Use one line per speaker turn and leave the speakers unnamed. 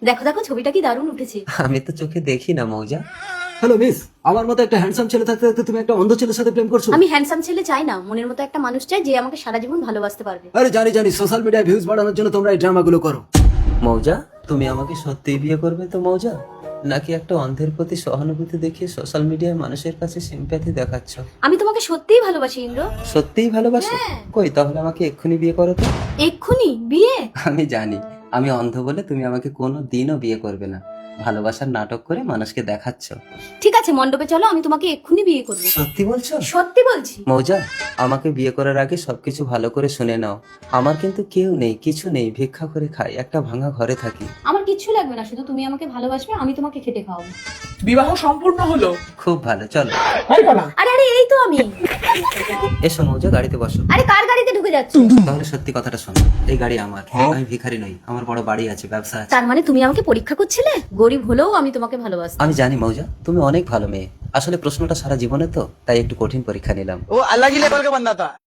দেখো দেখো ছবিটা কি দারুণ উঠেছে।
আমি তো চোখে দেখি না মৌজা।
হ্যালো মিস, আমার মতো একটা হ্যান্ডসাম ছেলে থাকতে থাকতে তুমি একটা অন্ধ ছেলের সাথে প্রেম করছো?
আমি হ্যান্ডসাম ছেলে চাই না, মনের মতো একটা মানুষ চাই যে আমাকে সারা জীবন ভালোবাসতে পারবে।
আরে জানি জানি, সোশ্যাল মিডিয়ায় ভিউজ বাড়ানোর জন্য তোমরা এই ড্রামাগুলো করো।
মৌজা, তুমি আমাকে সত্যিই বিয়ে করবে তো মৌজা, নাকি একটা অন্ধের প্রতি সহানুভূতি দেখিয়ে সোশ্যাল মিডিয়ায় মানুষের কাছে সিম্প্যাথি দেখাচ্ছ?
আমি তোমাকে সত্যিই ভালোবাসি ইন্দ্র।
সত্যিই ভালোবাসো? কই তাহলে আমাকে এক্ষুনি বিয়ে করো তো।
এক্ষুনি বিয়ে?
আমি জানি আমি অন্ধ বলে তুমি আমাকে কোনো দিনও বিয়ে করবে না, ভালোবাসার নাটক করে মানুষকে দেখাচ্ছ।
ঠিক আছে মণ্ডপে চলো, আমি তোমাকে এক্ষুনি বিয়ে করবো।
সত্যি বলছো?
সত্যি বলছি।
মৌজা, আমাকে বিয়ে করার আগে সবকিছু ভালো করে শুনে নাও। আমার কিন্তু কেউ নেই, কিছু নেই, ভিক্ষা করে খাই, একটা ভাঙা ঘরে থাকি।
আমার কিচ্ছু লাগবে না, শুধু তুমি আমাকে ভালোবাসবে, আমি তোমাকে খেটে খাওয়াবো।
বিবাহ সম্পূর্ণ হলো।
খুব ভালো, চলো।
আরে আরে এই তো আমি।
এসো মৌজা, গাড়িতে বসো।
আরে কার গাড়িতে ঢুকে যাচ্ছ?
তাহলে সত্যি কথাটা শোনো, এই গাড়ি আমার, আমি ভিখারি নই, আমার বড় বাড়ি আছে, ব্যবসা আছে।
তার মানে তুমি আমাকে পরীক্ষা করছিলে? গরিব হলেও আমি তোমাকে ভালোবাসি।
আমি জানি মৌজা, তুমি অনেক ভালো মেয়ে, আসলে প্রশ্নটা সারা জীবনে তো, তাই একটু কঠিন পরীক্ষা নিলাম।
वो अलग ही लेवल का बंदा था।